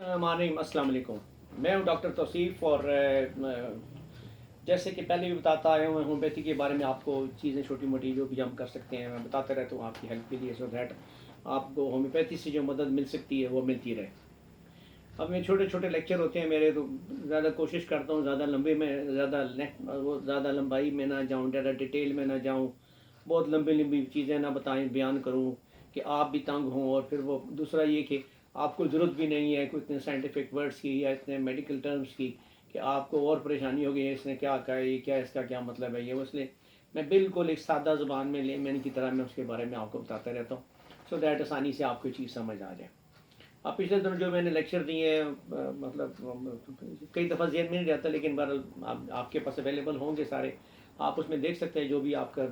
Morning अस्सलाम वालेकुम। मैं हूँ डॉक्टर तौसीफ़ और जैसे कि पहले भी बताता आया हूँ होम्योपैथी के बारे में आपको चीज़ें छोटी मोटी जो भी हम कर सकते हैं मैं बताता रहता हूँ आपकी हेल्प के लिए, सो दैट आपको होम्योपैथी से जो मदद मिल सकती है वो मिलती रहे। अब मेरे छोटे छोटे लेक्चर होते हैं मेरे, तो ज़्यादा कोशिश करता हूँ ज़्यादा लंबे में ज़्यादा लंबाई में ना जाऊँ, ज़्यादा डिटेल में ना जाऊँ, बहुत लंबी लंबी चीज़ें ना बताएं बयान करूँ कि आप भी तंग हों। और फिर वो दूसरा ये कि आपको ज़रूरत भी नहीं है कोई इतने साइंटिफिक वर्ड्स की या इतने मेडिकल टर्म्स की कि आपको और परेशानी होगी इसने क्या कहा, ये क्या, इसका क्या मतलब है ये। इसलिए मैं बिल्कुल एक सादा ज़ुबान में लेमैन की तरह मैं उसके बारे में आपको बताता रहता हूँ, सो दैट आसानी से आपको चीज़ समझ आ जाए। अब पिछले दिनों जो मैंने लेक्चर दिए हैं मतलब कई दफ़ा जेहन में नहीं रहता, लेकिन बहरहाल आपके पास अवेलेबल होंगे सारे, आप उसमें देख सकते हैं जो भी आपका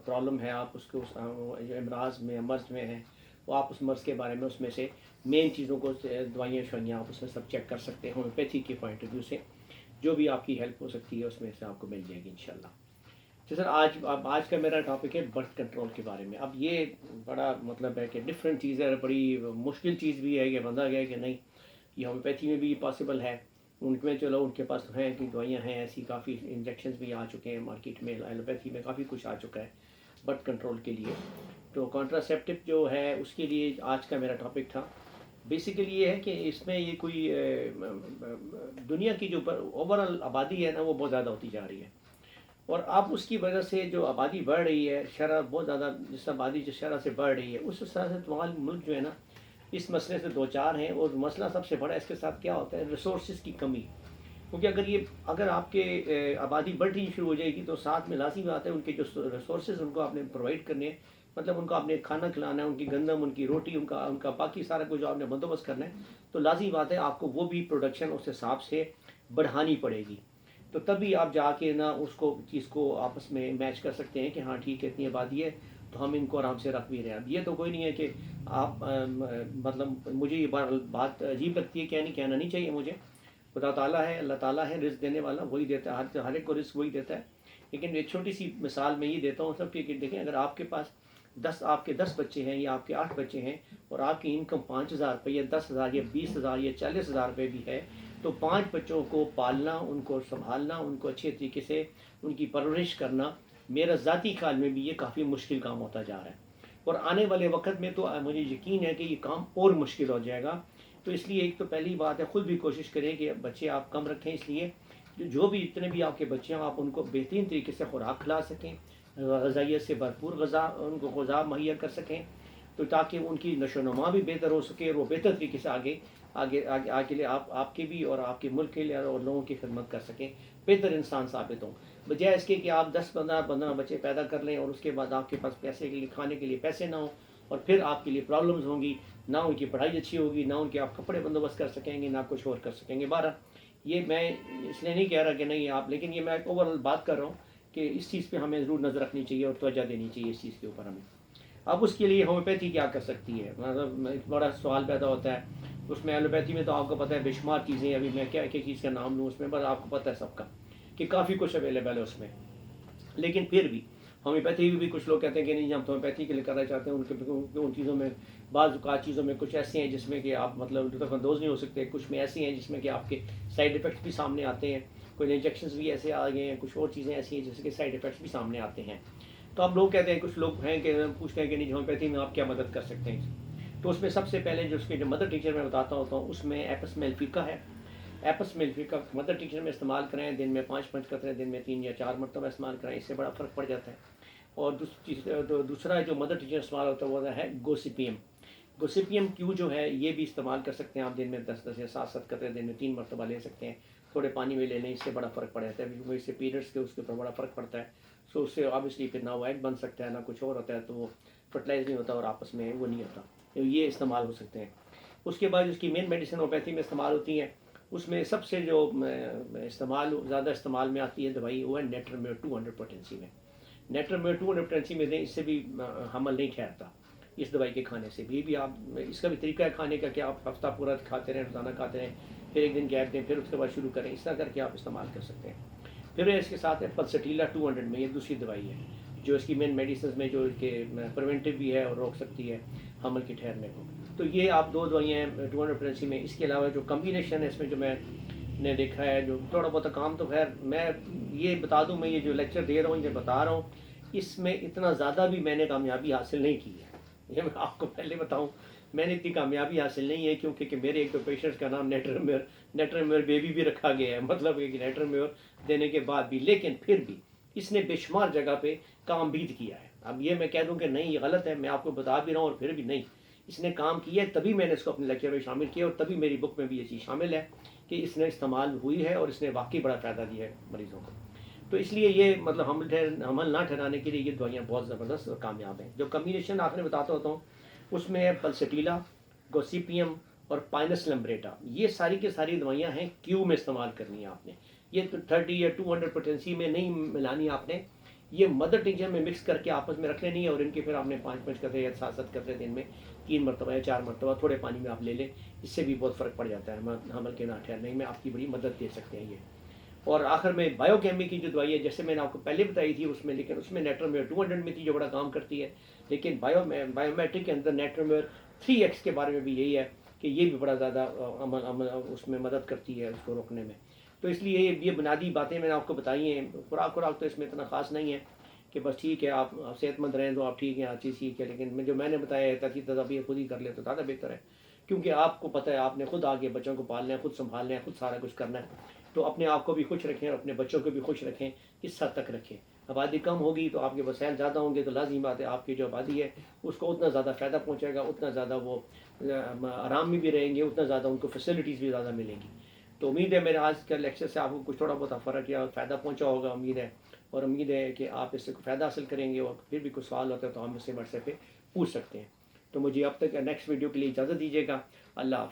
प्रॉब्लम है, आप उसको जो अमराज में मर्ज़ में है वो आप उस मर्ज़ के बारे में उसमें से मेन चीज़ों को दवाइयाँ शवाइयाँ आप उसमें सब चेक कर सकते हैं। होम्योपैथी के पॉइंट ऑफ व्यू से जो भी आपकी हेल्प हो सकती है उसमें से आपको मिल जाएगी इंशाल्लाह। तो सर आज का मेरा टॉपिक है बर्थ कंट्रोल के बारे में। अब ये बड़ा मतलब है कि डिफरेंट चीज़ है, बड़ी मुश्किल चीज़ भी है कि बंदा गया कि नहीं ये होम्योपैथी में भी पॉसिबल है। उनमें चलो उनके पास तो हैं कि दवाइयाँ हैं ऐसी, काफ़ी इंजेक्शंस भी आ चुके हैं मार्केट में, एलोपैथी में काफ़ी कुछ आ चुका है बर्थ कंट्रोल के लिए। तो कॉन्ट्रासेप्टिव जो है उसके लिए आज का मेरा टॉपिक था। बेसिकली ये है कि इसमें ये कोई दुनिया की जो ओवरऑल आबादी है ना वो बहुत ज़्यादा होती जा रही है, और अब उसकी वजह से जो आबादी बढ़ रही है, शरह बहुत ज़्यादा, जिस आबादी जो शरह से बढ़ रही है उस हिसाब से तमाम मुल्क जो है ना इस मसले से दो चार हैं। और मसला सबसे बड़ा इसके साथ क्या होता है, रिसोर्स की कमी। क्योंकि अगर आपके आबादी बढ़नी शुरू हो जाएगी तो साथ में लाज़मी बात है उनके जो रिसोर्स उनको आपने प्रोवाइड करने हैं, मतलब उनको आपने खाना खिलाना है, उनकी गंदम, उनकी रोटी, उनका उनका बाकी सारा कुछ जो आपने बंदोबस्त करना है, तो लाज़मी बात है आपको वो भी प्रोडक्शन उस हिसाब से बढ़ानी पड़ेगी। तो तभी आप जाके ना उसको चीज़ को आपस में मैच कर सकते हैं कि हाँ ठीक है इतनी आबादी है तो हम इनको आराम से रख भी रहे हैं। अब ये तो कोई नहीं है कि आप मतलब मुझे ये बात अजीब लगती है, कहना नहीं चाहिए मुझे। खुदा ताला है, अल्लाह ताला है रिस्क देने वाला, वही देता है, हर एक को रिस्क वही देता है। लेकिन एक छोटी सी मिसाल मैं ये देता हूँ सबके कि देखें, अगर आपके पास आपके 10 बच्चे हैं या आपके 8 बच्चे हैं और आपकी इनकम 5,000 रुपये या 10,000 या 20,000 या 40,000 रुपये भी है, तो 5 बच्चों को पालना, उनको संभालना, उनको अच्छे तरीके से उनकी परवरिश करना, मेरा ज़ाती ख्याल में भी ये काफ़ी मुश्किल काम होता जा रहा है। और आने वाले वक्त में तो मुझे यकीन है कि ये काम और मुश्किल हो जाएगा। तो इसलिए एक तो पहली बात है ख़ुद भी कोशिश करें कि बच्चे आप कम रखें, इसलिए जो भी जितने भी आपके बच्चे हैं आप उनको बेहतरीन तरीके से खुराक खिला सकें, ग़ज़ाइयत से भरपूर उनको ग़ज़ा मुहैया कर सकें, तो ताकि उनकी नशोनुमा भी बेहतर हो सके और वो बेहतर तरीके से आगे आगे आगे आगे लिए आपके भी और आपके मुल्क के लिए और लोगों की खिदमत कर सकें, बेहतर इंसान साबित हों। बजाय इसके कि आप 10-15 बच्चे पैदा कर लें और उसके बाद आपके पास पैसे के लिए, खाने के लिए पैसे ना हो, और फिर आपके लिए प्रॉब्लम्स होंगी, ना उनकी पढ़ाई अच्छी होगी, ना उनके आप कपड़े बंदोबस्त कर सकेंगे, ना कुछ और कर सकेंगे। बारह ये मैं इसलिए नहीं कह रहा कि नहीं आप, लेकिन ये मैं ओवरऑल बात कर रहा हूँ कि इस चीज़ पे हमें ज़रूर नज़र रखनी चाहिए और तवज्जो देनी चाहिए इस चीज़ के ऊपर हमें। अब उसके लिए होम्योपैथी क्या कर सकती है, मतलब एक बड़ा सवाल पैदा होता है। उसमें एलोपैथी में तो आपको पता है बेशुमार चीज़ें, अभी मैं क्या एक चीज़ का नाम लूँ उसमें, बस आपको पता है सबका कि काफ़ी कुछ अवेलेबल है उसमें। लेकिन फिर भी होम्योपैथी भी कुछ लोग कहते हैं कि नहीं हम होम्योपैथी के लिए करना चाहते हैं, उन चीज़ों में चीज़ों में कुछ ऐसी हैं जिसमें कि आप मतलब लुत्फ़अंदोज़ नहीं हो सकते, कुछ में ऐसी हैं जिसमें कि आपके साइड इफ़ेक्ट्स भी सामने आते हैं, कुछ इंजेक्शंस भी ऐसे आ गए हैं, कुछ और चीज़ें ऐसी हैं जिसके साइड इफ़ेक्ट्स भी सामने आते हैं। तो अब लोग कहते हैं, कुछ लोग हैं कि पूछते हैं कि नहीं होम्योपैथी में आप क्या मदद कर सकते हैं। तो उसमें सबसे पहले जो उसके जो मदर टीचर मैं बताता होता हूँ उसमें एपस मेलिफिका है। एपस मेलिफिका मदर टीचर में इस्तेमाल करें, दिन में 5 कतरे, दिन में 3 या 4 मरतबा इस्तेमाल करें, इससे बड़ा फ़र्क पड़ जाता है। और दूसरा जो मदर टीचर इस्तेमाल होता है वो है गोसिपियम। गोसिपियम क्यू जो है ये भी इस्तेमाल कर सकते हैं आप, दिन में 10 या 7 कतरे, दिन में 3 मरतबा ले सकते हैं। थोड़े पानी में ले लें, इससे बड़ा फ़र्क पड़ जाता है, क्योंकि इससे पीरियड्स के उसके ऊपर बड़ा फ़र्क पड़ता है। सो उससे ऑब्वियसली फिर ना वो एग बन सकता है ना कुछ और होता है, तो वो फर्टिलाइज नहीं होता और आपस में वो नहीं होता, तो ये इस्तेमाल हो सकते हैं। उसके बाद उसकी मेन मेडिसिन होम्योपैथी में इस्तेमाल होती है, उसमें सबसे जो ज़्यादा इस्तेमाल में आती है दवाई वो है नेट्रमेट 200 पोटेंसी में। नेट्रमेट 200 पोटेंसी में दें, इससे भी हमल नहीं ठहरता। इस दवाई के खाने से भी आप, इसका भी तरीका है खाने का कि आप हफ्ता पूरा खाते रहें, रोज़ाना खाते रहें, फिर एक दिन गैप दें, फिर उसके बाद शुरू करें, इस तरह करके आप इस्तेमाल कर सकते हैं। फिर इसके साथ है पल्सटीला 200 में, ये दूसरी दवाई है जो इसकी मेन मेडिसिन में जो कि प्रिवेंटिव भी है और रोक सकती है हमल के ठहरने को। تو یہ آپ دو دوائیاں ہیں 200 پوٹینسی میں. اس کے علاوہ جو کمبینیشن ہے اس میں جو میں نے دیکھا ہے جو تھوڑا بہت کام تو خیر میں یہ بتا دوں میں یہ جو لیکچر دے رہا ہوں یہ بتا رہا ہوں اس میں اتنا زیادہ بھی میں نے کامیابی حاصل نہیں کی ہے. یہ میں آپ کو پہلے بتاؤں میں نے اتنی کامیابی حاصل نہیں ہے کیونکہ کہ میرے ایک دو پیشنٹس کا نام نیٹرمیور بیبی بھی رکھا گیا ہے, مطلب کہ نیٹرمیور دینے کے بعد بھی, لیکن پھر بھی اس نے بے شمار جگہ پہ کام بید کیا ہے. اب یہ میں کہہ دوں کہ نہیں یہ غلط ہے, میں آپ کو بتا بھی رہا ہوں اور پھر بھی نہیں اس نے کام کیا ہے, تبھی میں نے اس کو اپنے لیکچر میں شامل کیا اور تبھی میری بک میں بھی یہ چیز شامل ہے کہ اس نے استعمال ہوئی ہے اور اس نے واقعی بڑا فائدہ دیا ہے مریضوں کو. تو اس لیے یہ مطلب حمل نہ ٹھہرانے کے لیے یہ دوائیاں بہت زبردست اور کامیاب ہیں. جو کمبینیشن آخر میں بتاتا ہوتا ہوں اس میں ہے پلسٹیلا, گوسیپیم اور پائنس لمبریٹا. یہ ساری کی ساری دوائیاں ہیں کیو میں استعمال کرنی ہے آپ نے. یہ 30 یا 200 پوٹینسی میں نہیں ملانی آپ نے, یہ مدر ٹنچر میں مکس کر کے آپس میں رکھ لینی ہے اور ان کے پھر آپ نے 5 قطرے یا 7 قطرے دن میں 3 مرتبہ یا 4 مرتبہ تھوڑے پانی میں آپ لے لیں. اس سے بھی بہت فرق پڑ جاتا ہے, حمل کے نہ ٹھہرنے میں آپ کی بڑی مدد دے سکتے ہیں یہ. اور آخر میں بایو کیمی کی جو دوائی ہے جیسے میں نے آپ کو پہلے بتائی تھی اس میں, لیکن اس میں نیٹرمیور 200 میں تھی جو بڑا کام کرتی ہے, لیکن بایو میٹرک کے اندر نیٹرمیور 3x کے بارے میں بھی یہی ہے کہ یہ بھی بڑا زیادہ عمل اس میں مدد کرتی ہے اس کو روکنے میں. تو اس لیے یہ بنیادی باتیں میں نے آپ کو بتائی ہیں. خوراک تو اس میں اتنا خاص نہیں ہے کہ بس ٹھیک ہے آپ صحت مند رہیں تو آپ ٹھیک ہیں ہر چیز ٹھیک ہے, لیکن جو میں نے بتایا ہے ترتیب تدابیر خود ہی کر لے تو زیادہ بہتر ہے, کیونکہ آپ کو پتہ ہے آپ نے خود آگے بچوں کو پالنا ہے, خود سنبھالنا ہے, خود سارا کچھ کرنا ہے. تو اپنے آپ کو بھی خوش رکھیں اور اپنے بچوں کو بھی خوش رکھیں, اس حد تک رکھیں. آبادی کم ہوگی تو آپ کے وسائل زیادہ ہوں گے, تو لازمی بات ہے آپ کی جو آبادی ہے اس کو اتنا زیادہ فائدہ پہنچے گا, اتنا زیادہ وہ آرام میں بھی رہیں گے, اتنا زیادہ ان کو فیسلٹیز بھی زیادہ ملیں گی. تو امید ہے میرے آج کے لیکچر سے آپ کو کچھ تھوڑا بہت فرق یا فائدہ پہنچا ہوگا, امید ہے. اور امید ہے کہ آپ اس سے فائدہ حاصل کریں گے, اور پھر بھی کچھ سوال ہوتا ہے تو ہم اس سے واٹس ایپ پہ پوچھ سکتے ہیں. تو مجھے اب تک نیکسٹ ویڈیو کے لیے اجازت دیجیے گا. اللہ حافظ.